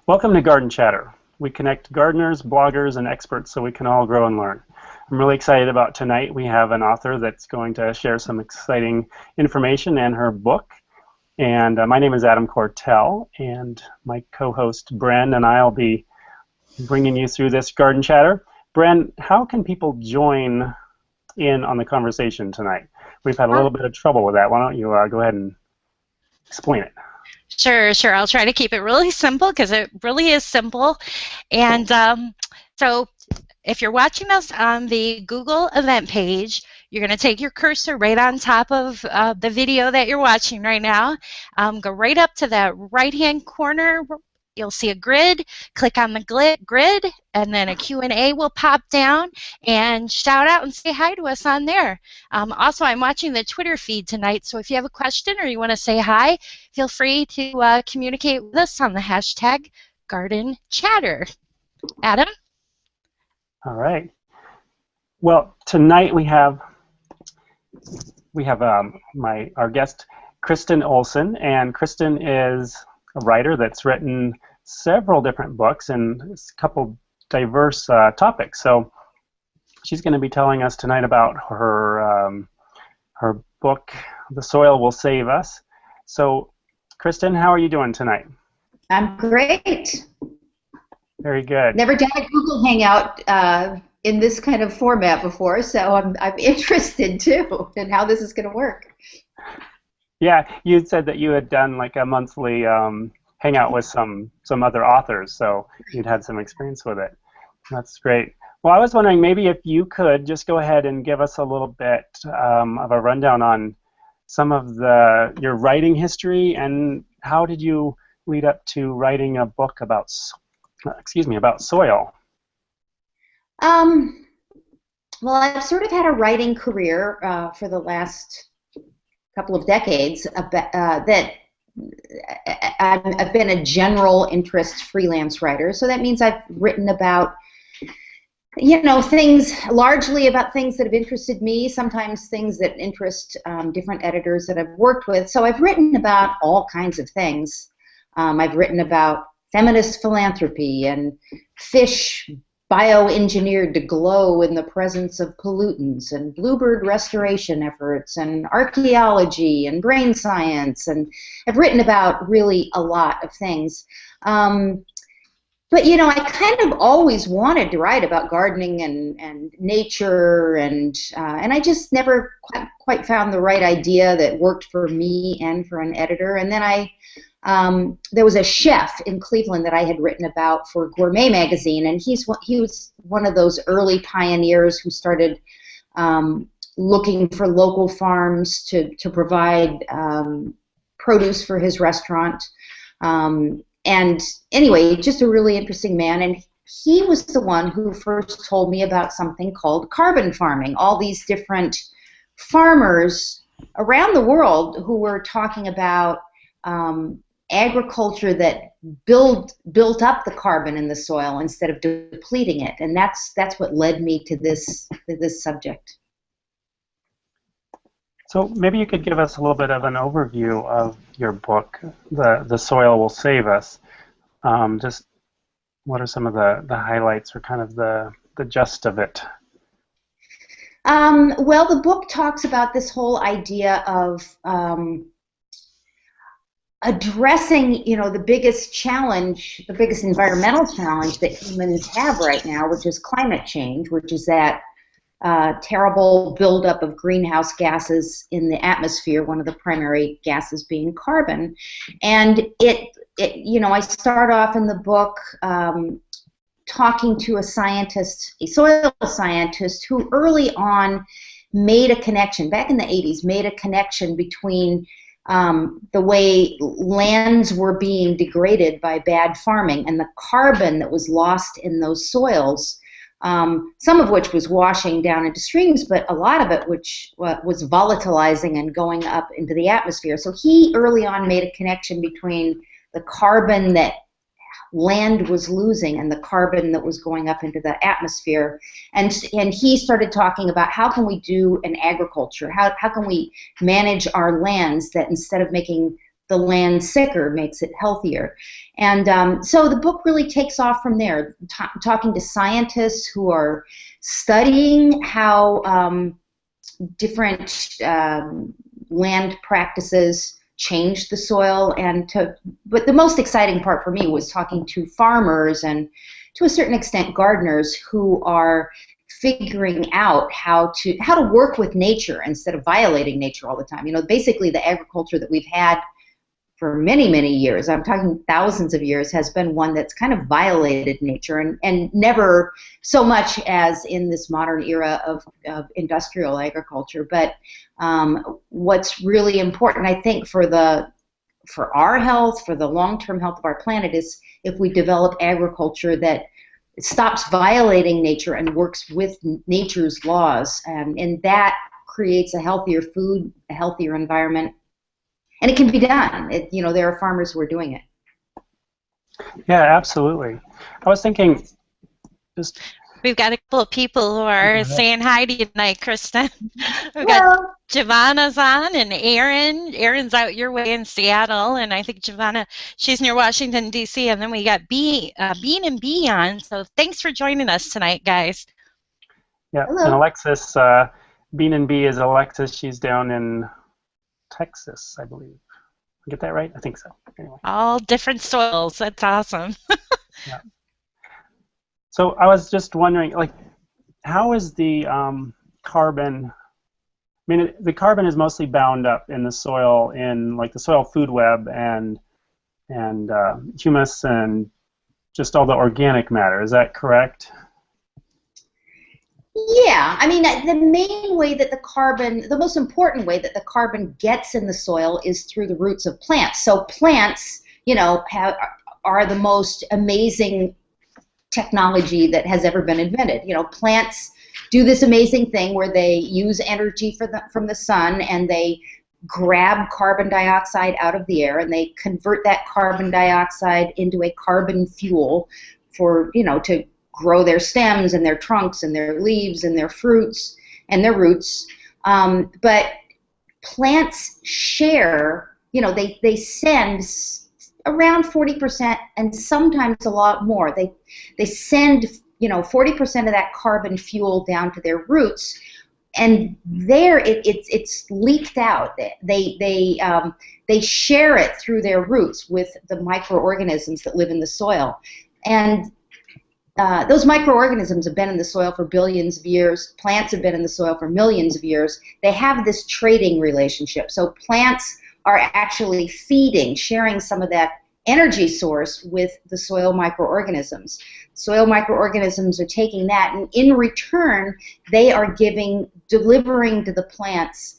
Welcome to Garden Chatter. We connect gardeners, bloggers, and experts so we can all grow and learn. I'm really excited about tonight. We have an author that's going to share some exciting information and her book. And my name is Adam Cortell, and my co-host Bren and I will be bringing you through this Garden Chatter. Bren, how can people join in on the conversation tonight? We've had a little bit of trouble with that. Why don't you go ahead and explain it? Sure. I'll try to keep it really simple because it really is simple. And so if you're watching us on the Google event page, you're going to take your cursor right on top of the video that you're watching right now. Go right up to that right-hand corner. You'll see a grid. Click on the grid, and then a Q&A will pop down, and shout out and say hi to us on there. Also, I'm watching the Twitter feed tonight, so if you have a question or you want to say hi, feel free to communicate with us on the hashtag Garden Chatter. Adam? All right. Well, tonight we have our guest, Kristin Ohlson, and Kristin is a writer that's written several different books and a couple diverse topics. So she's going to be telling us tonight about her book, The Soil Will Save Us. So, Kristin, how are you doing tonight? I'm great. Very good. Never done a Google Hangout in this kind of format before, so I'm interested too in how this is going to work. Yeah, you said that you had done like a monthly hangout with some other authors, so you'd had some experience with it. That's great. Well, I was wondering maybe if you could just go ahead and give us a little bit of a rundown on some of your writing history and how did you lead up to writing a book about soil. Well, I've sort of had a writing career for the last couple of decades that I've been a general interest freelance writer. So that means I've written about, things, largely about things that have interested me, sometimes things that interest different editors that I've worked with. So I've written about all kinds of things. I've written about feminist philanthropy and fish bioengineered to glow in the presence of pollutants, and bluebird restoration efforts, and archaeology, and brain science, and I've written about really a lot of things. But I kind of always wanted to write about gardening and nature, and I just never quite found the right idea that worked for me and for an editor. And then there was a chef in Cleveland that I had written about for Gourmet magazine, and he was one of those early pioneers who started looking for local farms to provide produce for his restaurant. And anyway, just a really interesting man, and he was the one who first told me about something called carbon farming. All these different farmers around the world who were talking about agriculture that built up the carbon in the soil instead of depleting it, and that's what led me to this subject. So maybe you could give us a little bit of an overview of your book, The Soil Will Save Us. Just what are some of the highlights or kind of the gist of it? Well, the book talks about this whole idea of addressing, the biggest challenge, the biggest environmental challenge that humans have right now, which is climate change, which is that terrible buildup of greenhouse gases in the atmosphere, one of the primary gases being carbon. And I start off in the book talking to a scientist, a soil scientist, who early on made a connection, back in the 80s, made a connection between the way lands were being degraded by bad farming and the carbon that was lost in those soils, some of which was washing down into streams, but a lot of it which was volatilizing and going up into the atmosphere. So he early on made a connection between the carbon that land was losing and the carbon that was going up into the atmosphere, and he started talking about how can we do an agriculture, how can we manage our lands that instead of making the land sicker, makes it healthier. And so the book really takes off from there, talking to scientists who are studying how different land practices change the soil, but the most exciting part for me was talking to farmers and to a certain extent gardeners who are figuring out how to work with nature instead of violating nature all the time. You know, basically the agriculture that we've had for many, many years, I'm talking thousands of years, has been one that's kind of violated nature, and never so much as in this modern era of industrial agriculture. But what's really important, I think, for our health, for the long-term health of our planet, is if we develop agriculture that stops violating nature and works with nature's laws, and that creates a healthier food, a healthier environment. And it can be done. You know, there are farmers who are doing it. Yeah, absolutely. I was thinking, we've got a couple of people who are saying hi to you tonight, Kristin. We've got Giovanna's on, and Aaron. Aaron's out your way in Seattle, and I think Giovanna, she's near Washington, D.C., and then we got Bean and B on. So thanks for joining us tonight, guys. Yeah, hello. And Alexis, Bean and B is Alexis. She's down in Texas, I believe. Get that right? I think so. Anyway. All different soils. That's awesome. Yeah. So I was just wondering, like, how is the carbon? I mean, the carbon is mostly bound up in the soil, in like the soil food web and humus and just all the organic matter. Is that correct? Yeah, I mean, the main way that the most important way that the carbon gets in the soil is through the roots of plants. So plants, you know, are the most amazing technology that has ever been invented. You know, plants do this amazing thing where they use energy from the sun, and they grab carbon dioxide out of the air, and they convert that carbon dioxide into a carbon fuel for, you know, to grow their stems and their trunks and their leaves and their fruits and their roots. But plants share, you know, they send around 40% and sometimes a lot more. They send, you know, 40% of that carbon fuel down to their roots, and there it's leaked out. They share it through their roots with the microorganisms that live in the soil, and those microorganisms have been in the soil for billions of years. Plants have been in the soil for millions of years. They have this trading relationship. So plants are actually sharing some of that energy source with the soil microorganisms. Soil microorganisms are taking that, and in return, they are delivering to the plants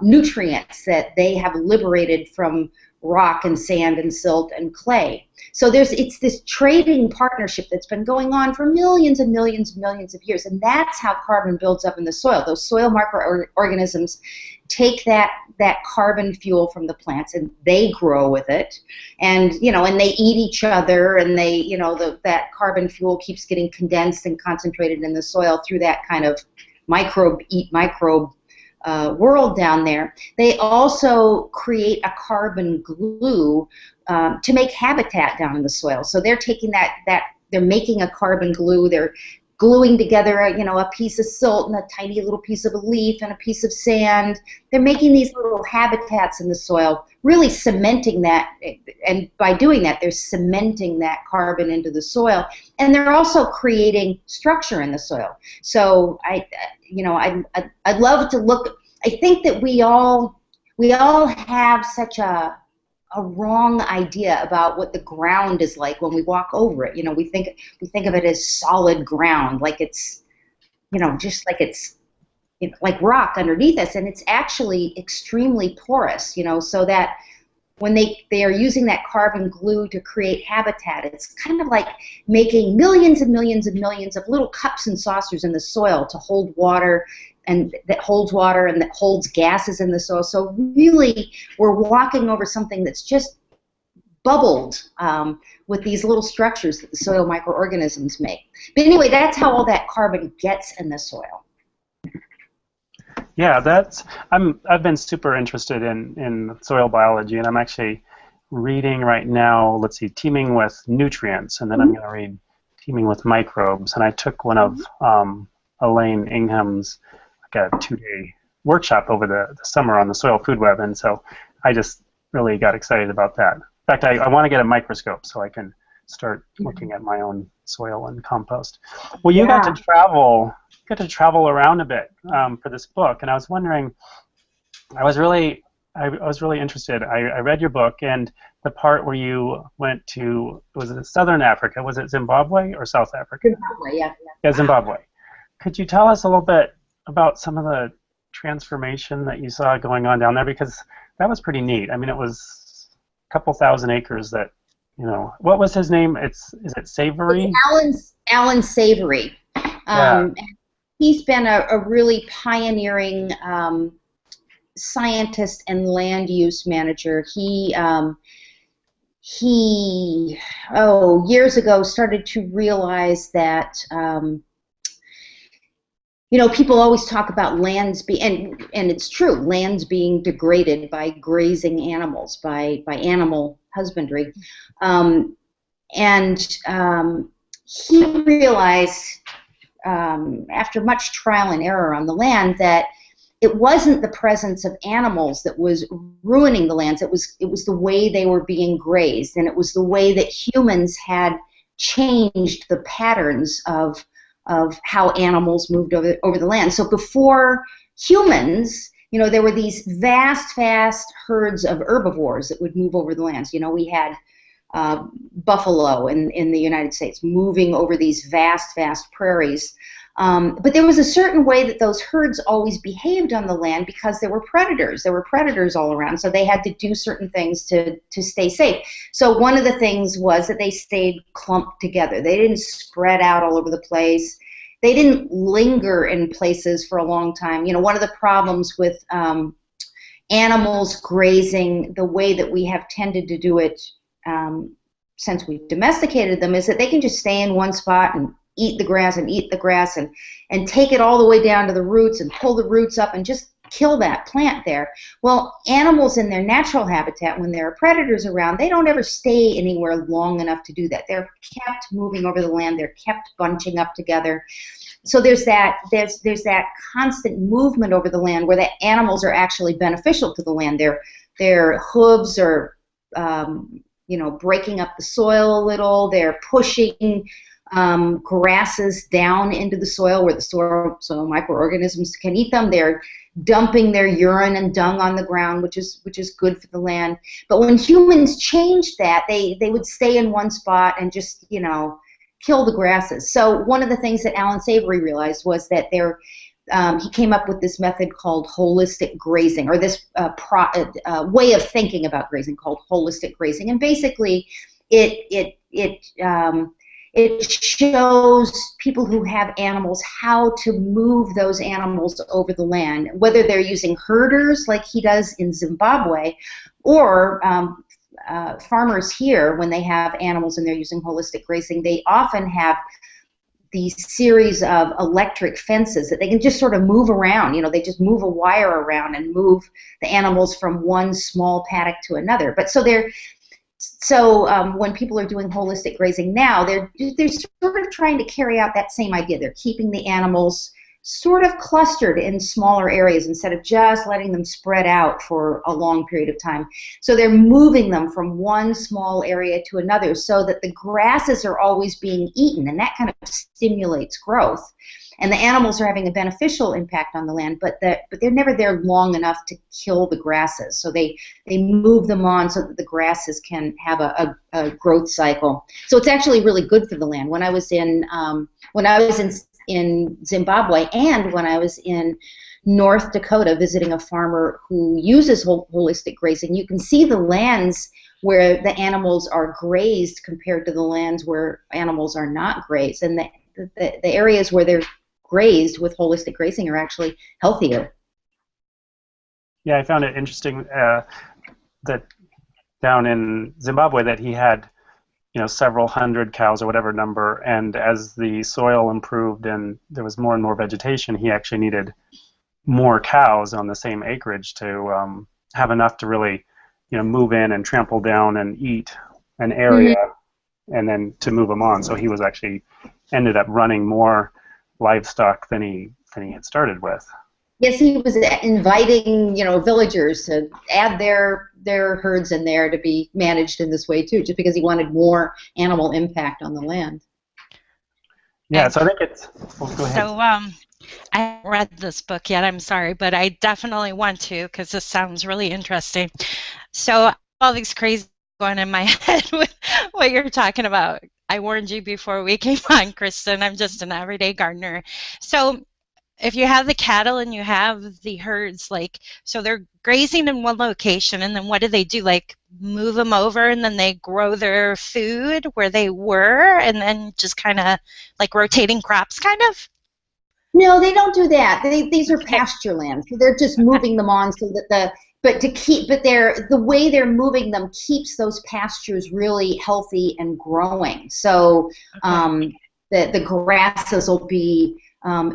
nutrients that they have liberated from rock and sand and silt and clay. So it's this trading partnership that's been going on for millions and millions and millions of years, and that's how carbon builds up in the soil. Those soil microorganisms take that carbon fuel from the plants, and they grow with it, and you know, and they eat each other, and they, you know, that carbon fuel keeps getting condensed and concentrated in the soil through that kind of microbe eat microbe world down there. They also create a carbon glue to make habitat down in the soil. So they're taking they're making a carbon glue. They're gluing together, you know, a piece of silt and a tiny little piece of a leaf and a piece of sand. They're making these little habitats in the soil, really cementing that, and by doing that, they're cementing that carbon into the soil, and they're also creating structure in the soil. So I'd love to look. I think that we all have such a wrong idea about what the ground is like when we walk over it. You know, we think of it as solid ground, like it's, you know, just like it's, you know, like rock underneath us, and it's actually extremely porous. You know, so that when they are using that carbon glue to create habitat, it's kind of like making millions and millions and millions of little cups and saucers in the soil to hold water, and that holds water and that holds gases in the soil. So really, we're walking over something that's just bubbled with these little structures that the soil microorganisms make. But anyway, that's how all that carbon gets in the soil. Yeah, I've been super interested in soil biology, and I'm actually reading right now, let's see, Teeming with Nutrients, and then I'm going to read Teeming with Microbes. And I took one of Elaine Ingham's like a 2-day workshop over the summer on the Soil Food Web, and so I just really got excited about that. In fact, I want to get a microscope so I can start looking at my own soil and compost. Well, you got to travel around a bit for this book, and I was wondering, I was really interested. I read your book, and the part where you went to, was it Southern Africa? Was it Zimbabwe or South Africa? Zimbabwe, yeah. Yeah, Zimbabwe. Could you tell us a little bit about some of the transformation that you saw going on down there? Because that was pretty neat. I mean, it was a couple thousand acres that, you know, what was his name? Is it Savory? It's Alan Savory. He's been a really pioneering scientist and land use manager. He years ago started to realize that you know, people always talk about lands and it's true, lands being degraded by grazing animals, by animal husbandry, and he realized after much trial and error on the land that it wasn't the presence of animals that was ruining the lands. It was the way they were being grazed, and it was the way that humans had changed the patterns of how animals moved over the land. So before humans, you know, there were these vast herds of herbivores that would move over the lands. You know, we had buffalo in the United States moving over these vast prairies. But there was a certain way that those herds always behaved on the land because there were predators. There were predators all around, so they had to do certain things to stay safe. So one of the things was that they stayed clumped together. They didn't spread out all over the place. They didn't linger in places for a long time. You know, one of the problems with animals grazing the way that we have tended to do it since we domesticated them is that they can just stay in one spot and eat the grass and take it all the way down to the roots and pull the roots up and just kill that plant there. Well, animals in their natural habitat, when there are predators around, they don't ever stay anywhere long enough to do that. They're kept moving over the land. They're kept bunching up together. So there's that constant movement over the land where the animals are actually beneficial to the land. Their hooves are you know, breaking up the soil a little. They're pushing grasses down into the soil where the soil microorganisms can eat them. They're dumping their urine and dung on the ground, which is good for the land. But when humans changed that, they would stay in one spot and just, you know, kill the grasses. So one of the things that Alan Savory realized was that he came up with this method called holistic grazing, or this way of thinking about grazing called holistic grazing. And basically, it shows people who have animals how to move those animals over the land, whether they're using herders like he does in Zimbabwe, or farmers here, when they have animals and they're using holistic grazing, they often have these series of electric fences that they can just sort of move around. You know, they just move a wire around and move the animals from one small paddock to another. But when people are doing holistic grazing now, they're sort of trying to carry out that same idea. They're keeping the animals sort of clustered in smaller areas instead of just letting them spread out for a long period of time. So they're moving them from one small area to another so that the grasses are always being eaten, and that kind of stimulates growth. And the animals are having a beneficial impact on the land, but they're never there long enough to kill the grasses. So they move them on so that the grasses can have a growth cycle. So it's actually really good for the land. When I was in Zimbabwe, and when I was in North Dakota visiting a farmer who uses holistic grazing, you can see the lands where the animals are grazed compared to the lands where animals are not grazed. And the areas where they're grazed with holistic grazing are actually healthier. Yeah, I found it interesting that down in Zimbabwe that he had, you know, several hundred cows or whatever number, and as the soil improved and there was more and more vegetation, he actually needed more cows on the same acreage to have enough to really, move in and trample down and eat an area, and then to move them on. So he was actually ended up running more livestock than he had started with. Yes, he was inviting, villagers to add their herds in there to be managed in this way too, just because he wanted more animal impact on the land. Yeah, so I think it's. Well, go ahead. So I haven't read this book yet. I'm sorry, but I definitely want to because this sounds really interesting. So all these crazy going in my head with what you're talking about. I warned you before we came on, Kristin. I'm just an everyday gardener. So if you have the cattle and you have the herds, so they're grazing in one location, and then what do they do? Move them over, and then they grow their food where they were, and then just kind of rotating crops, kind of? No, they don't do that. These are pasture lands. So they're just moving them on so that the way they're moving them keeps those pastures really healthy and growing. So the grasses will be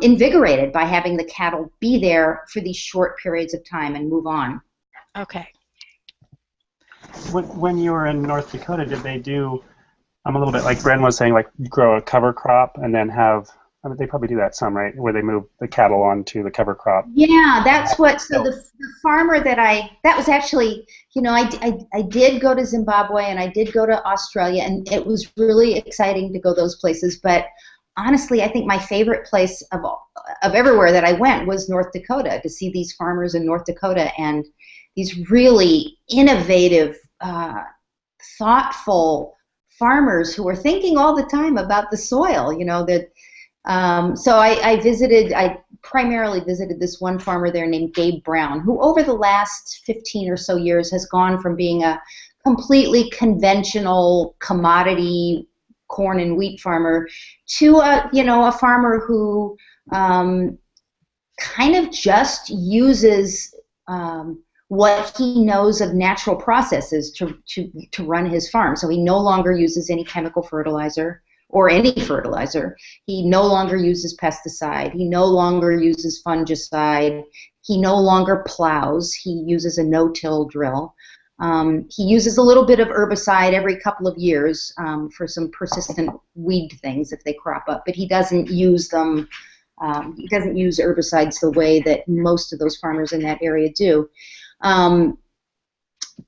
invigorated by having the cattle be there for these short periods of time and move on. Okay. When you were in North Dakota, did they do, a little bit like Bren was saying, grow a cover crop and then have, they probably do that some, right, where they move the cattle onto the cover crop? Yeah, that's what, so the farmer that was actually, I did go to Zimbabwe and I did go to Australia, and it was really exciting to go those places, but honestly, I think my favorite place of everywhere that I went was North Dakota, to see these farmers in North Dakota and these really innovative, thoughtful farmers who are thinking all the time about the soil. So I primarily visited this one farmer there named Gabe Brown, who over the last 15 or so years has gone from being a completely conventional commodity corn and wheat farmer to a farmer who kind of just uses what he knows of natural processes to run his farm. So he no longer uses any chemical fertilizer or any fertilizer. He no longer uses pesticide. He no longer uses fungicide. He no longer plows. He uses a no-till drill. He uses a little bit of herbicide every couple of years for some persistent weed things if they crop up, but he doesn't use them. He doesn't use herbicides the way that most of those farmers in that area do.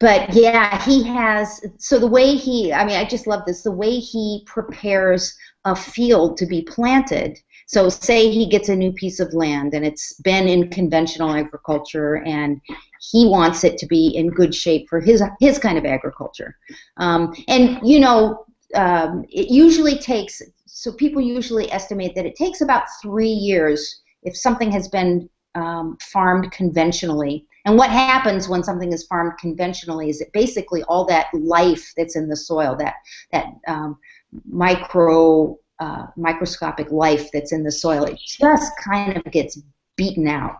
But yeah, he has, so the way I just love this, the way he prepares a field to be planted. So say he gets a new piece of land and it's been in conventional agriculture and he wants it to be in good shape for his kind of agriculture. It usually takes, so people usually estimate that it takes about 3 years if something has been farmed conventionally. And what happens when something is farmed conventionally is that basically all that life that's in the soil, that microscopic life that's in the soil, it just kind of gets beaten out.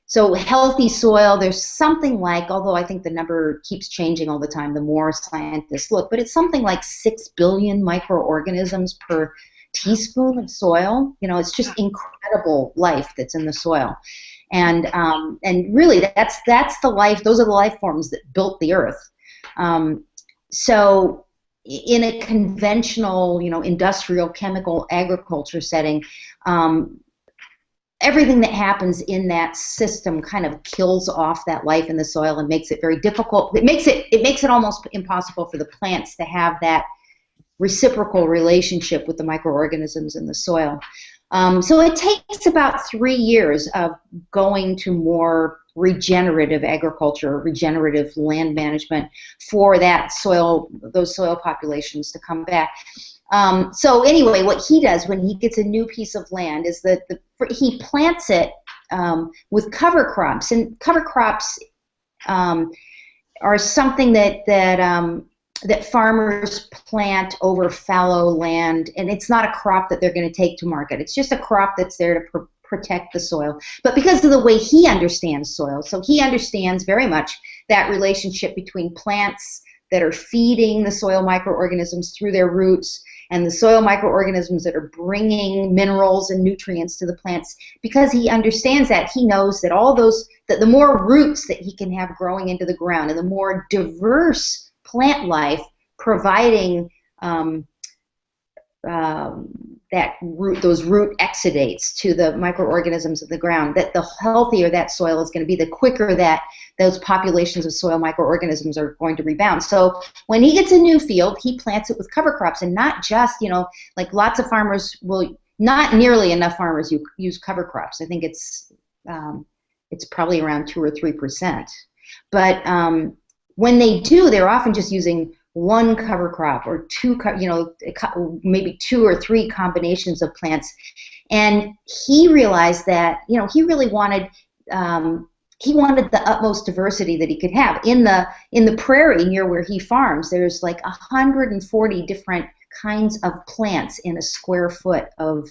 So healthy soil, there's something like, although I think the number keeps changing all the time the more scientists look, but it's something like 6 billion microorganisms per teaspoon of soil. It's just incredible life that's in the soil, and really that's the life. Those are the life forms that built the earth. So in a conventional, industrial chemical agriculture setting, everything that happens in that system kind of kills off that life in the soil and makes it very difficult. It makes it almost impossible for the plants to have that reciprocal relationship with the microorganisms in the soil. So it takes about 3 years of going to more regenerative agriculture, regenerative land management for those soil populations to come back. So anyway, what he does when he gets a new piece of land is that he plants it with cover crops, and cover crops are something that farmers plant over fallow land, and it's not a crop that they're going to take to market. It's just a crop that's there to protect the soil. But because of the way he understands soil, so he understands very much that relationship between plants that are feeding the soil microorganisms through their roots and the soil microorganisms that are bringing minerals and nutrients to the plants. Because he understands that, he knows that that the more roots that he can have growing into the ground, and the more diverse plant life providing those root exudates to the microorganisms of the ground, that the healthier that soil is going to be, the quicker that those populations of soil microorganisms are going to rebound. So when he gets a new field, he plants it with cover crops, and not just, like lots of farmers will, not nearly enough farmers use cover crops. I think it's probably around 2 or 3%. But when they do, they're often just using one cover crop or two, maybe 2 or 3 combinations of plants. And he realized that, he really wanted, he wanted the utmost diversity that he could have. In the prairie near where he farms, there's like 140 different kinds of plants in a square foot of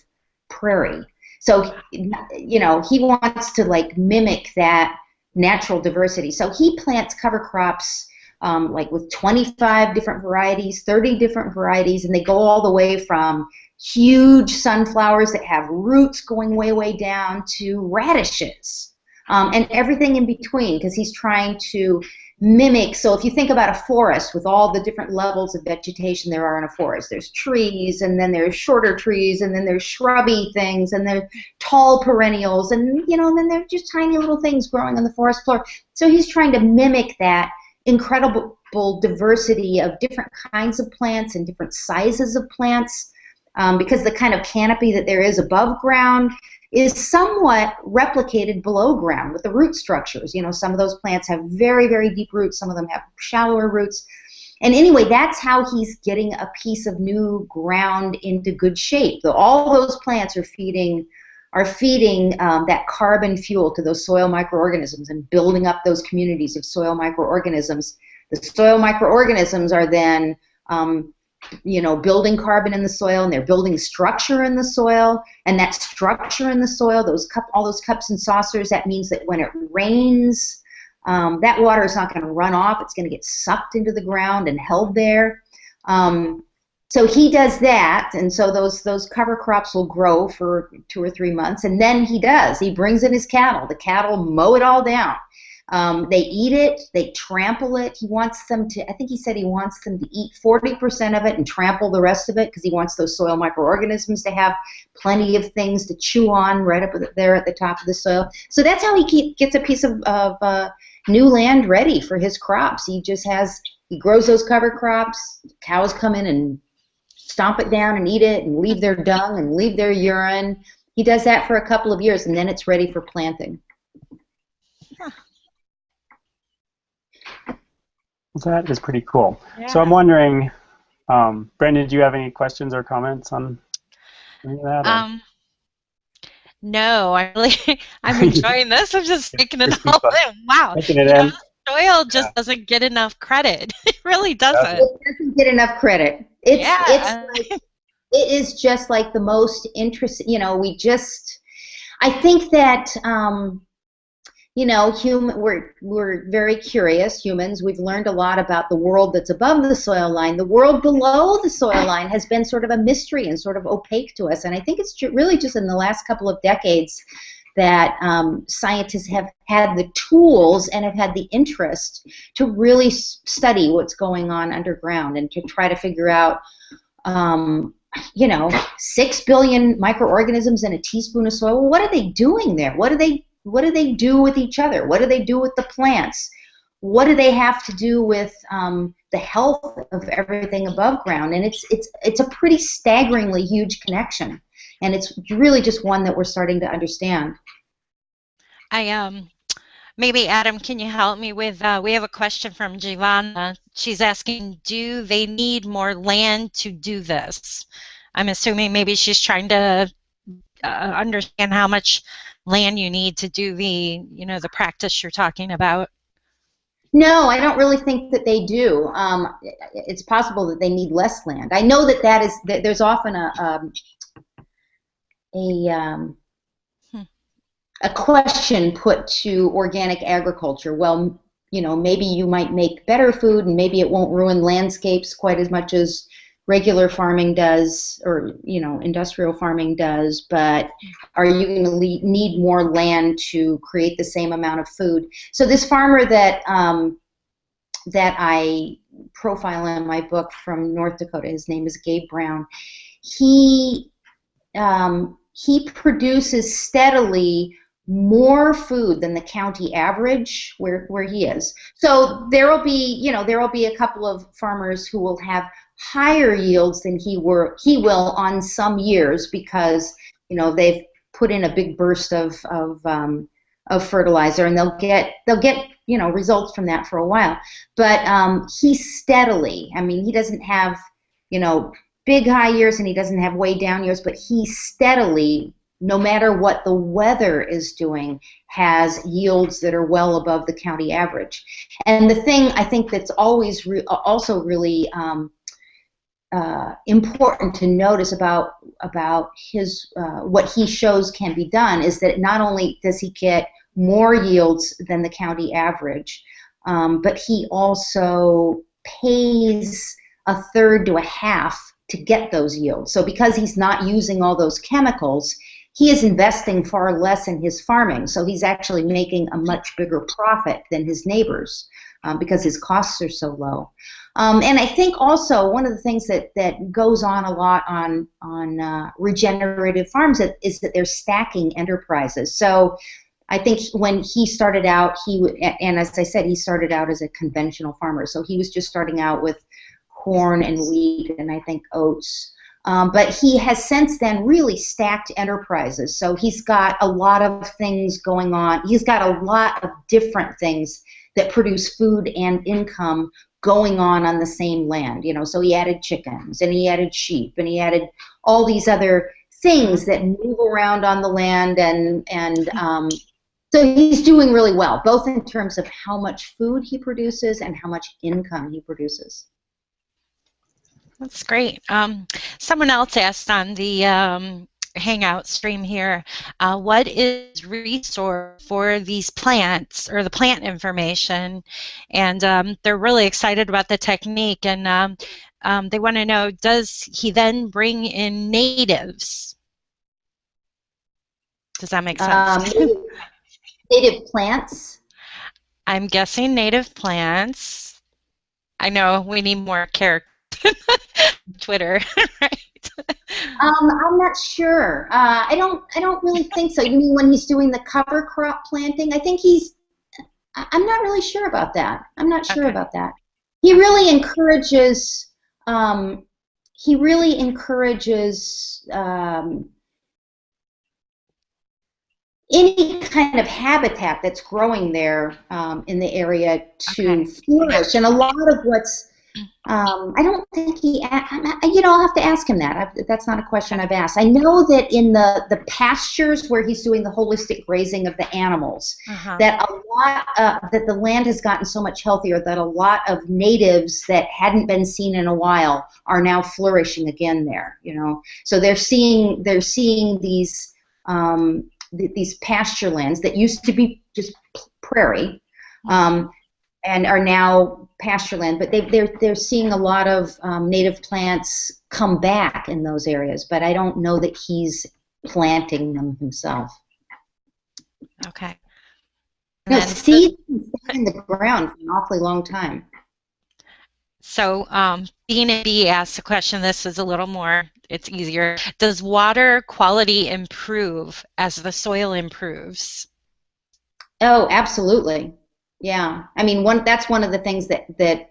prairie. So, he wants to like mimic that natural diversity. So he plants cover crops like with 25 different varieties, 30 different varieties, and they go all the way from huge sunflowers that have roots going way, way down to radishes, and everything in between, because he's trying to mimic. So if you think about a forest with all the different levels of vegetation there are in a forest, there's trees, and then there's shorter trees, and then there's shrubby things, and there's tall perennials, and and then there's just tiny little things growing on the forest floor. So he's trying to mimic that incredible diversity of different kinds of plants and different sizes of plants, because the kind of canopy that there is above ground is somewhat replicated below ground with the root structures. Some of those plants have very, very deep roots, some of them have shallower roots. And anyway, that's how he's getting a piece of new ground into good shape. All those plants are feeding that carbon fuel to those soil microorganisms and building up those communities of soil microorganisms. The soil microorganisms are then, building carbon in the soil, and they're building structure in the soil. And that structure in the soil, all those cups and saucers, that means that when it rains, that water is not going to run off. It's going to get sucked into the ground and held there. So he does that, and so those cover crops will grow for 2 or 3 months, and then he brings in his cattle. The cattle mow it all down. They eat it, they trample it. I think he said he wants them to eat 40% of it and trample the rest of it, because he wants those soil microorganisms to have plenty of things to chew on right up there at the top of the soil. So that's how he gets a piece of new land ready for his crops. He grows those cover crops. Cows come in and stomp it down and eat it and leave their dung and leave their urine. He does that for a couple of years, and then it's ready for planting. That is pretty cool. Yeah. So I'm wondering, Brandon, do you have any questions or comments on any of that? No, I'm enjoying this. I'm just taking it all in. Wow. Taking it in. Soil just doesn't get enough credit. It really doesn't. It doesn't get enough credit. It is just like the most interesting. I think that we're very curious humans. We've learned a lot about the world that's above the soil line. The world below the soil line has been sort of a mystery and sort of opaque to us. And I think it's really just in the last couple of decades that scientists have had the tools and have had the interest to really study what's going on underground and to try to figure out, 6 billion microorganisms in a teaspoon of soil. Well, what are they doing there? What do they do with each other? What do they do with the plants? What do they have to do with the health of everything above ground? And it's a pretty staggeringly huge connection. And it's really just one that we're starting to understand. Maybe Adam, can you help me with? We have a question from Giovanna. She's asking, do they need more land to do this? I'm assuming maybe she's trying to understand how much land you need to do the practice you're talking about. No, I don't really think that they do. It's possible that they need less land. I know that there's often a question put to organic agriculture. Well, maybe you might make better food, and maybe it won't ruin landscapes quite as much as regular farming does, or industrial farming does, but are you going to need more land to create the same amount of food? So this farmer that I profile in my book from North Dakota, his name is Gabe Brown. He produces steadily more food than the county average where he is. So there will be a couple of farmers who will have higher yields than he will on some years, because they've put in a big burst of fertilizer, and they'll get results from that for a while. But he steadily, he doesn't have big high years and he doesn't have way down years, but he steadily, no matter what the weather is doing, has yields that are well above the county average. And the thing I think that's always also really important to notice about his what he shows can be done is that not only does he get more yields than the county average, but he also pays a third to a half to get those yields. So because he's not using all those chemicals, he is investing far less in his farming. So he's actually making a much bigger profit than his neighbors because his costs are so low. And I think also one of the things that goes on a lot on regenerative farms is that they're stacking enterprises. So I think when he started out, and as I said, he started out as a conventional farmer. So he was just starting out with corn and wheat and I think oats. But he has since then really stacked enterprises. So he's got a lot of things going on. He's got a lot of different things that produce food and income going on the same land. So he added chickens and he added sheep and he added all these other things that move around on the land, and so he's doing really well, both in terms of how much food he produces and how much income he produces. That's great. Someone else asked on the Hangout stream here, what is resource for these plants or the plant information? And they're really excited about the technique, and they want to know, does he then bring in natives? Does that make sense? Native plants? I'm guessing native plants. I know we need more characters. Twitter, right? I'm not sure. I don't really think so. You mean when he's doing the cover crop planting? I think I'm not really sure about that. I'm not sure about that. He really encourages. Any kind of habitat that's growing there in the area to flourish, and a lot of what's I don't think I'll have to ask him that. That's not a question I've asked. I know that in the pastures where he's doing the holistic grazing of the animals, that that the land has gotten so much healthier that a lot of natives that hadn't been seen in a while are now flourishing again there. So they're seeing these pasture lands that used to be just prairie. And are now pasture land, but they're seeing a lot of native plants come back in those areas, but I don't know that he's planting them himself. Okay. No, seeds in the ground for an awfully long time. So Bean and B asked a question. This is a little more, it's easier. Does water quality improve as the soil improves? Oh, absolutely. Yeah, that's one of the things that the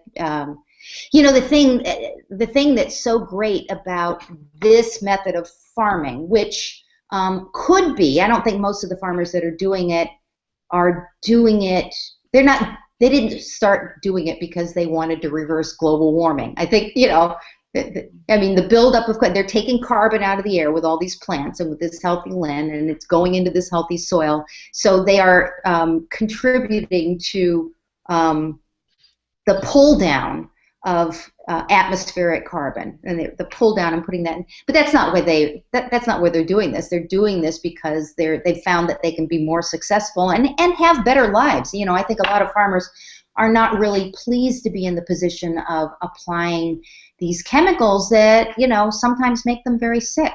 thing that's so great about this method of farming, which could be, I don't think most of the farmers that are doing it they didn't start doing it because they wanted to reverse global warming. I think the buildup of, they're taking carbon out of the air with all these plants and with this healthy land, and it's going into this healthy soil. So they are contributing to the pull down of atmospheric carbon, and the pull down and putting that in. But that's not where that's not where they're doing this. They're doing this because they've found that they can be more successful and have better lives. I think a lot of farmers are not really pleased to be in the position of applying these chemicals that, sometimes make them very sick.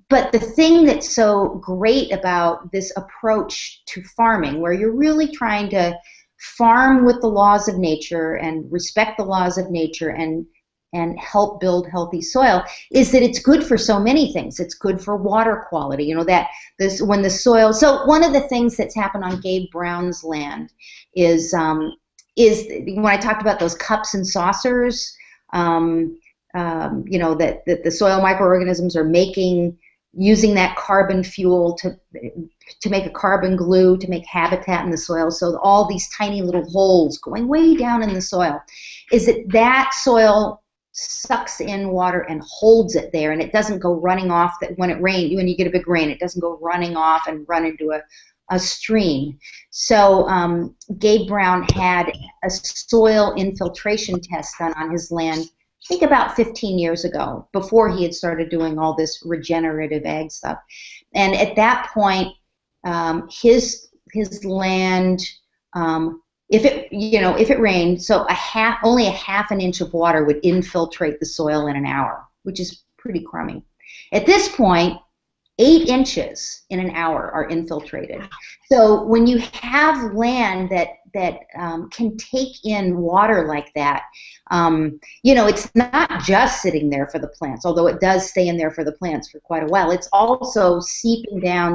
But the thing that's so great about this approach to farming, where you're really trying to farm with the laws of nature and respect the laws of nature and help build healthy soil, is that it's good for so many things. It's good for water quality. When the soil. So one of the things that's happened on Gabe Brown's land is when I talked about those cups and saucers. That the soil microorganisms are using that carbon fuel to make a carbon glue, to make habitat in the soil. So all these tiny little holes going way down in the soil, is that soil sucks in water and holds it there, and it doesn't go running off. That when it rains, when you get a big rain, it doesn't go running off and run into a stream. So Gabe Brown had a soil infiltration test done on his land, I think about 15 years ago, before he had started doing all this regenerative ag stuff. And at that point, his land, if it rained, so only a half an inch of water would infiltrate the soil in an hour, which is pretty crummy. At this point, 8 inches in an hour are infiltrated. So when you have land that can take in water like that, it's not just sitting there for the plants, although it does stay in there for the plants for quite a while. It's also seeping down,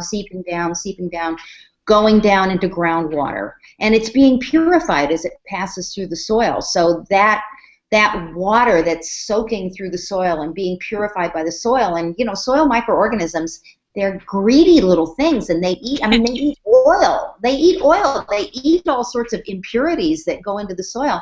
going down into groundwater, and it's being purified as it passes through the soil. So that water that's soaking through the soil and being purified by the soil, and soil microorganisms, they're greedy little things, and they eat oil. They eat all sorts of impurities that go into the soil.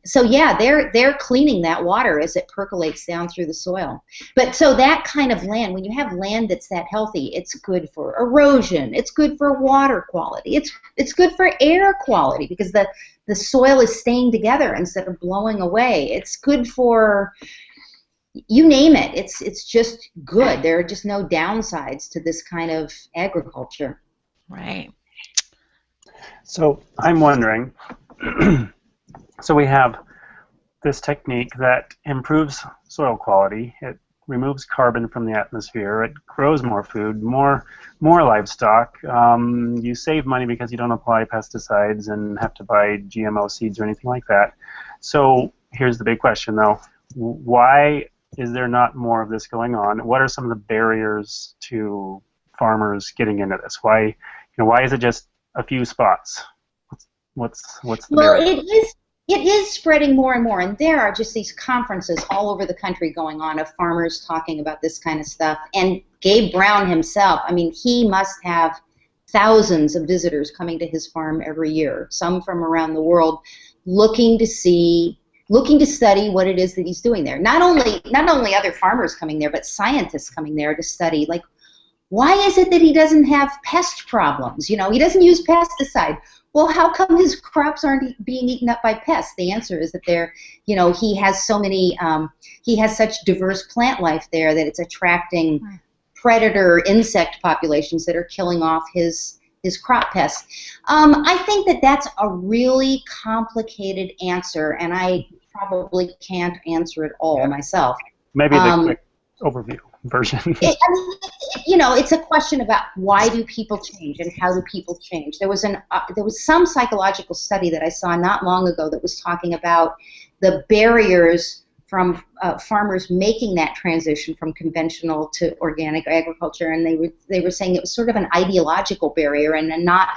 So yeah, they're cleaning that water as it percolates down through the soil. But so that kind of land, when you have land that's that healthy, it's good for erosion, it's good for water quality, it's good for air quality, because the soil is staying together instead of blowing away. It's good for, you name it. It's just good. There are just no downsides to this kind of agriculture. Right. So I'm wondering, so we have this technique that improves soil quality. It removes carbon from the atmosphere. It grows more food, more livestock. You save money because you don't apply pesticides and have to buy GMO seeds or anything like that. So here's the big question, though. Why is there not more of this going on? What are some of the barriers to farmers getting into this? Why is it just a few spots? What's the barrier? It is spreading more and more, and there are just these conferences all over the country going on of farmers talking about this kind of stuff. And Gabe Brown himself, he must have thousands of visitors coming to his farm every year, some from around the world, looking to study what it is that he's doing there. Not only other farmers coming there, but scientists coming there to study, like, why is it that he doesn't have pest problems? He doesn't use pesticide. Well, how come his crops aren't being eaten up by pests? The answer is that he has he has such diverse plant life there that it's attracting predator insect populations that are killing off his crop pests. I think that that's a really complicated answer, and I probably can't answer it all myself. Maybe the quick overview version. It's a question about why do people change and how do people change. There was some psychological study that I saw not long ago that was talking about the barriers from farmers making that transition from conventional to organic agriculture, and they were saying it was sort of an ideological barrier and not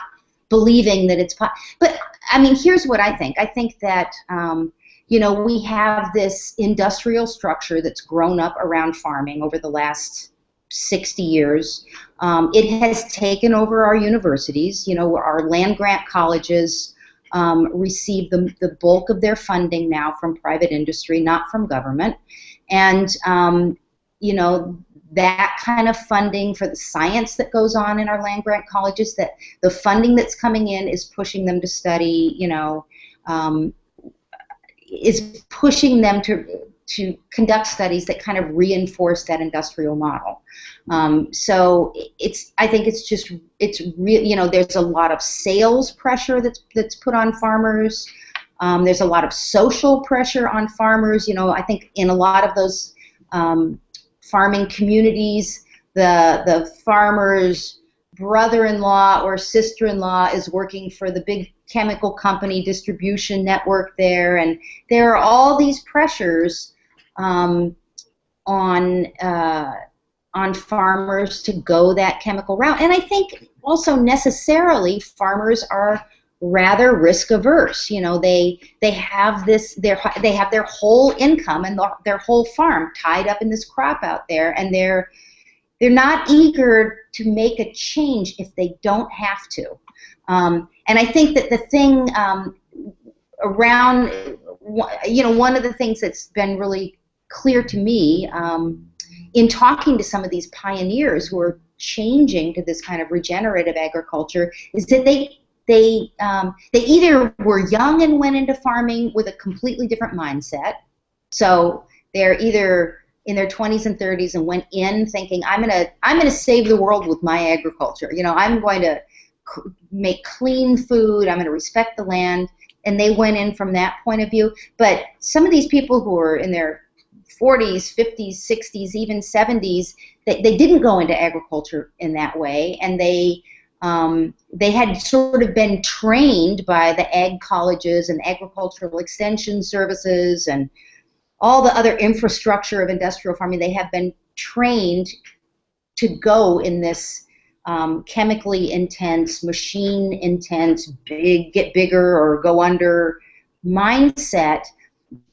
believing that it's but here's what I think. I think that we have this industrial structure that's grown up around farming over the last 60 years. It has taken over our universities. Our land-grant colleges receive the bulk of their funding now from private industry, not from government. And, that kind of funding for the science that goes on in our land-grant colleges, that the funding that's coming in is pushing them to study, is pushing them to to conduct studies that kind of reinforce that industrial model. So I think it's real. You know, there's a lot of sales pressure that's put on farmers. There's a lot of social pressure on farmers. You know, I think in a lot of those farming communities, the farmer's brother-in-law or sister-in-law is working for the big chemical company distribution network there, and there are all these pressures on farmers to go that chemical route. And I think also necessarily farmers are rather risk averse. You know, they have they have their whole income and their whole farm tied up in this crop out there, and they're not eager to make a change if they don't have to. And I think that the thing around, you know, one of the things that's been really clear to me in talking to some of these pioneers who are changing to this kind of regenerative agriculture is that they either were young and went into farming with a completely different mindset. So they're either in their 20s and 30s and went in thinking, I'm gonna save the world with my agriculture. You know, I'm going to make clean food. I'm going to respect the land. And they went in from that point of view. But some of these people who are in their 40s, 50s, 60s, even 70s, they didn't go into agriculture in that way, and they had sort of been trained by the ag colleges and agricultural extension services and all the other infrastructure of industrial farming. They have been trained to go in this chemically intense, machine intense, get bigger or go under mindset,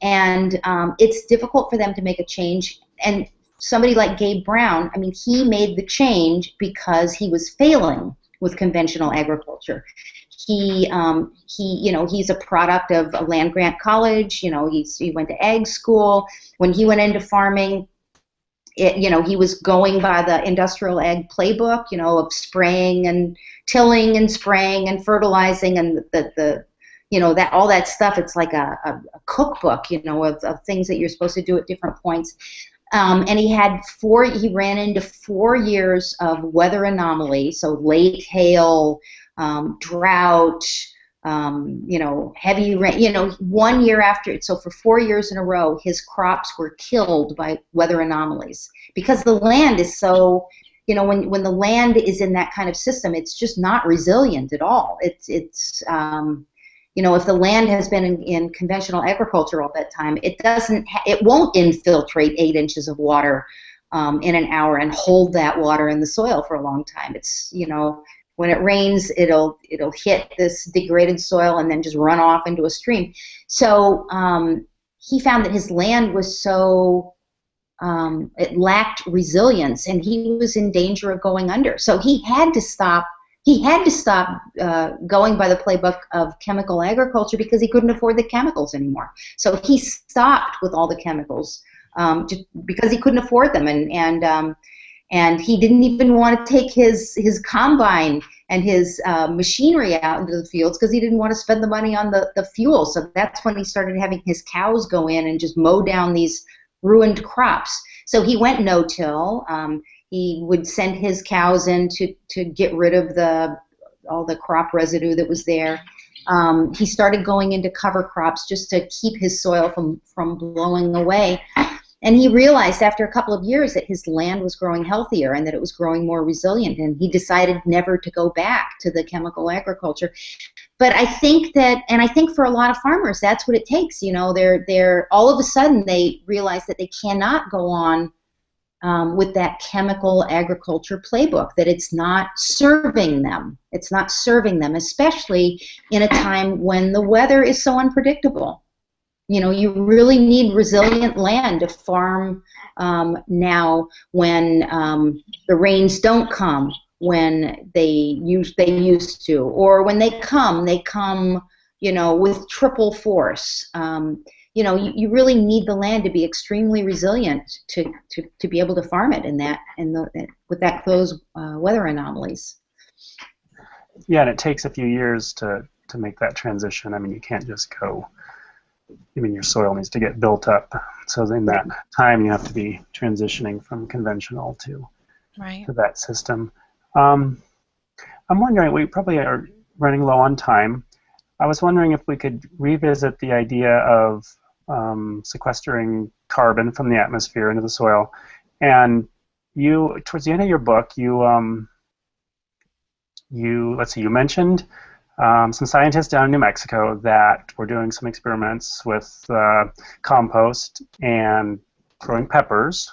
and it's difficult for them to make a change. And somebody like Gabe Brown, I mean, he made the change because he was failing with conventional agriculture. He you know, he's a product of a land-grant college. You know, he went to ag school. When he went into farming, you know, he was going by the industrial ag playbook, you know, of spraying and tilling and spraying and fertilizing and the you know, that all that stuff. It's like a cookbook, you know, of things that you're supposed to do at different points. And he ran into 4 years of weather anomaly, so late hail, drought, you know, heavy rain, you know, 1 year after it. So for 4 years in a row, his crops were killed by weather anomalies because the land is so, you know, when the land is in that kind of system, it's just not resilient at all. It's you know, if the land has been in conventional agriculture all that time, it won't infiltrate 8 inches of water in an hour and hold that water in the soil for a long time. It's, you know, when it rains, it'll hit this degraded soil and then just run off into a stream. So he found that his land was so, it lacked resilience, and he was in danger of going under. So he had to stop. He had to stop going by the playbook of chemical agriculture because he couldn't afford the chemicals anymore. So he stopped with all the chemicals just because he couldn't afford them, and he didn't even want to take his combine and his machinery out into the fields because he didn't want to spend the money on the fuel. So that's when he started having his cows go in and just mow down these ruined crops. So he went no-till. He would send his cows in to get rid of all the crop residue that was there. He started going into cover crops just to keep his soil from blowing away. And he realized after a couple of years that his land was growing healthier and that it was growing more resilient, and he decided never to go back to the chemical agriculture. But I think and I think for a lot of farmers, that's what it takes. You know, they're all of a sudden they realize that they cannot go on with that chemical agriculture playbook, that it's not serving them. It's not serving them, especially in a time when the weather is so unpredictable. You know, you really need resilient land to farm now when the rains don't come when they used to, or when they come, you know, with triple force. You know, you really need the land to be extremely resilient to be able to farm it with those weather anomalies. Yeah, and it takes a few years to make that transition. I mean, you can't just go your soil needs to get built up. So in that time, you have to be transitioning from conventional to that system. I'm wondering, we probably are running low on time. I was wondering if we could revisit the idea of sequestering carbon from the atmosphere into the soil. And you, towards the end of your book, you mentioned some scientists down in New Mexico that were doing some experiments with compost and growing peppers,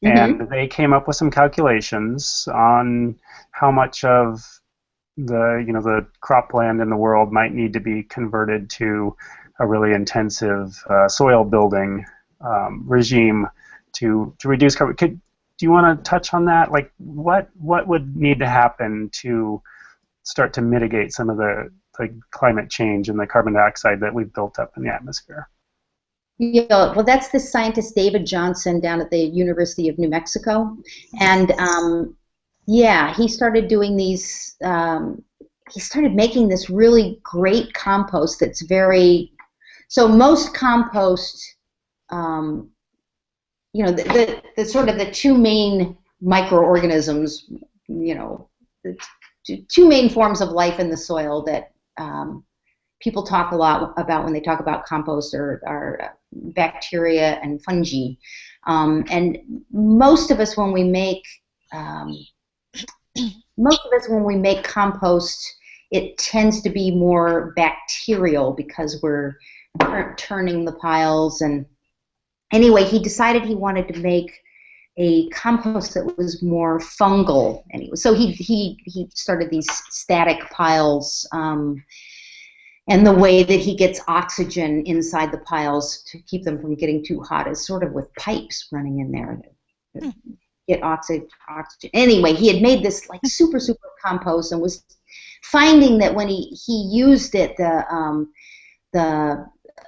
and they came up with some calculations on how much of the cropland in the world might need to be converted to a really intensive soil building regime to reduce carbon. Do you want to touch on that? Like, what would need to happen to start to mitigate some of the climate change and the carbon dioxide that we've built up in the atmosphere? Yeah, well, that's the scientist David Johnson down at the University of New Mexico, and yeah, he started doing these. He started making this really great compost that's very. So most compost, the sort of the two main microorganisms, the two main forms of life in the soil that people talk a lot about when they talk about compost are bacteria and fungi, and most of us when we make compost, it tends to be more bacterial because we're turning the piles. And anyway, he decided he wanted to make a compost that was more fungal. Anyway, so he started these static piles, and the way that he gets oxygen inside the piles to keep them from getting too hot is sort of with pipes running in there that get oxygen. Anyway, he had made this like super compost and was finding that when he used it,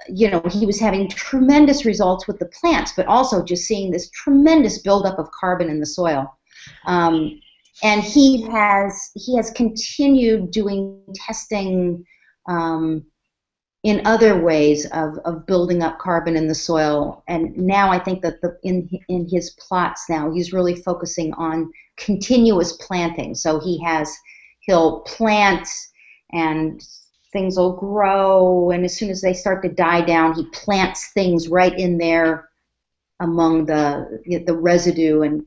he was having tremendous results with the plants, but also just seeing this tremendous buildup of carbon in the soil. And he has continued doing testing in other ways of building up carbon in the soil. And now I think that in his plots now, he's really focusing on continuous planting. So he'll plant and things will grow, and as soon as they start to die down, he plants things right in there among the residue, and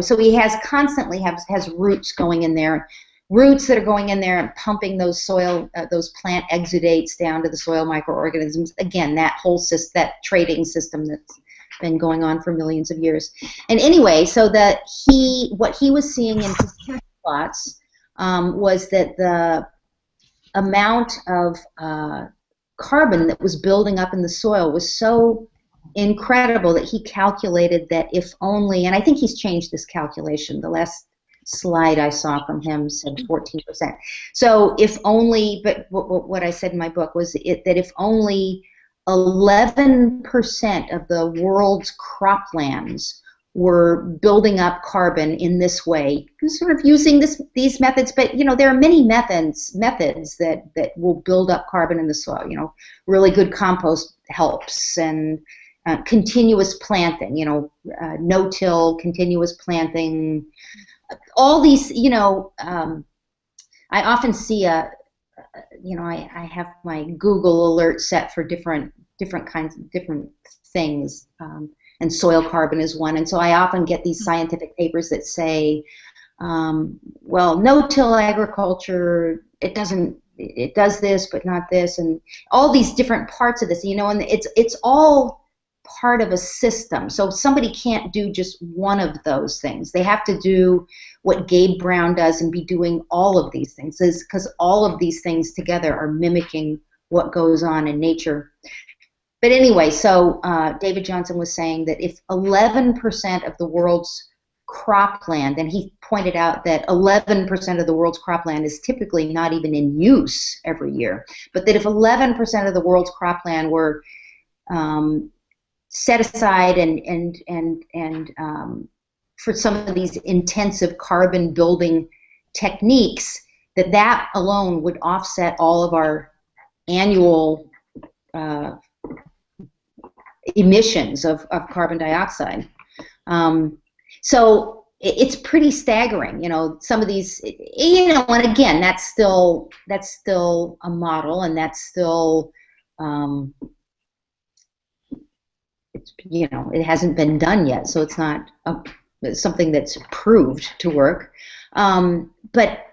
so he constantly has roots going in there, roots that are going in there and pumping those plant exudates down to the soil microorganisms. Again, that whole that trading system that's been going on for millions of years. And anyway, so what he was seeing in his test plots was that the amount of carbon that was building up in the soil was so incredible that he calculated that if only, and I think he's changed this calculation, the last slide I saw from him said 14%. So if only, but what I said in my book was that if only 11% of the world's croplands were building up carbon in this way, sort of using these methods, but there are many methods that will build up carbon in the soil. Really good compost helps, and continuous planting, no-till, continuous planting, all these, I often see I have my Google alert set for different kinds of different things, and soil carbon is one. And so I often get these scientific papers that say, well, no-till agriculture, it does this, but not this, and all these different parts of this, and it's all part of a system. So somebody can't do just one of those things. They have to do what Gabe Brown does and be doing all of these things, because all of these things together are mimicking what goes on in nature. But anyway, so David Johnson was saying that if 11% of the world's cropland, and he pointed out that 11% of the world's cropland is typically not even in use every year, but that if 11% of the world's cropland were set aside and for some of these intensive carbon building techniques, that alone would offset all of our annual emissions of carbon dioxide. So it's pretty staggering, you know, some of these, you know, and again, that's still a model, and that's still, it's, you know, it hasn't been done yet, so it's not something that's proved to work. But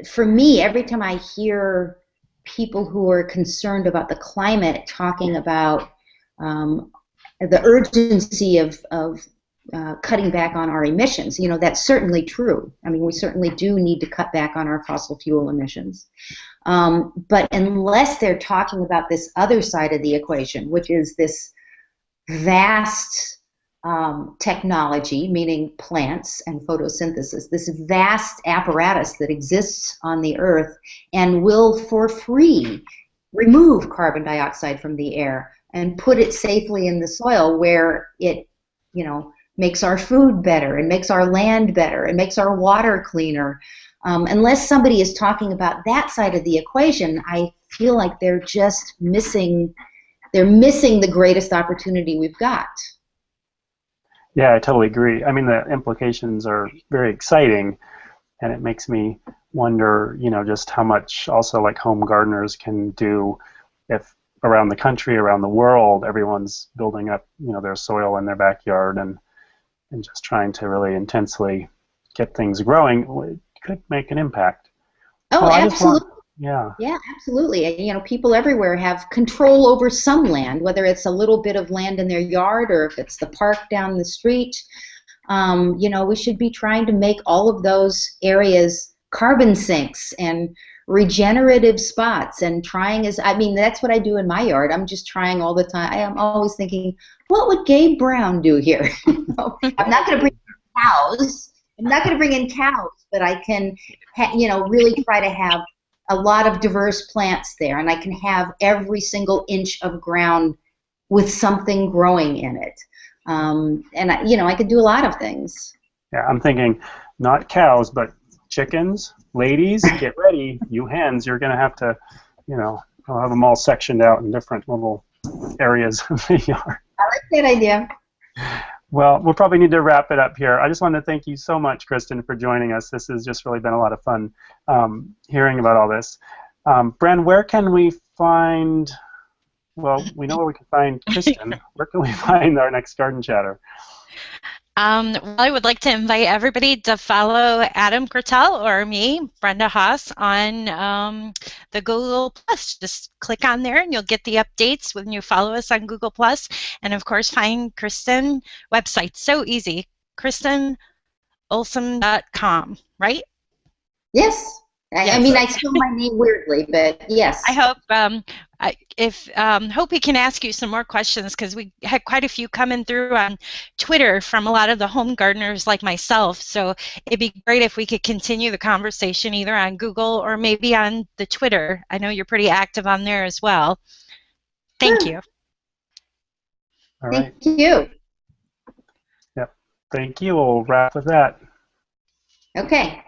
for me, every time I hear people who are concerned about the climate talking about the urgency of cutting back on our emissions, you know, that's certainly true. I mean, we certainly do need to cut back on our fossil fuel emissions. But unless they're talking about this other side of the equation, which is this vast technology, meaning plants and photosynthesis, this vast apparatus that exists on the earth and will for free remove carbon dioxide from the air and put it safely in the soil where it, you know, makes our food better and makes our land better and makes our water cleaner. Unless somebody is talking about that side of the equation, I feel like they're just missing, the greatest opportunity we've got. Yeah, I totally agree. I mean, the implications are very exciting, and it makes me wonder, you know, just how much also like home gardeners can do if around the country, around the world, everyone's building up, you know, their soil in their backyard and just trying to really intensely get things growing. It could make an impact. Oh, well, absolutely. Yeah. Yeah, absolutely. You know, people everywhere have control over some land, whether it's a little bit of land in their yard or if it's the park down the street. You know, we should be trying to make all of those areas carbon sinks and regenerative spots, and trying as, I mean, that's what I do in my yard. I'm just trying all the time. I'm always thinking, what would Gabe Brown do here? You know, I'm not going to bring in cows. I'm not going to bring in cows, but I can, you know, really try to have a lot of diverse plants there, and I can have every single inch of ground with something growing in it. And you know, I could do a lot of things. Yeah, I'm thinking not cows, but chickens. Ladies, get ready. You hens, you're going to have to, you know, I'll have them all sectioned out in different little areas of the yard. I like that idea. Well, we'll probably need to wrap it up here. I just want to thank you so much, Kristin, for joining us. This has just really been a lot of fun hearing about all this. Bren, where can we find, well, we know where we can find Kristin. Where can we find our next Garden Chatter? Well, I would like to invite everybody to follow Adam Kertel or me, Brenda Haas, on the Google+. Just click on there and you'll get the updates when you follow us on Google+. And of course, find Kristin website. So easy. KristinOhlson.com, right? Yes. Yes. I mean, I spell my name weirdly, but yes. I hope hope we can ask you some more questions, because we had quite a few coming through on Twitter from a lot of the home gardeners like myself. So it'd be great if we could continue the conversation either on Google or maybe on the Twitter. I know you're pretty active on there as well. Thank you. All right. Thank you. Yep. Thank you. We'll wrap with that. Okay.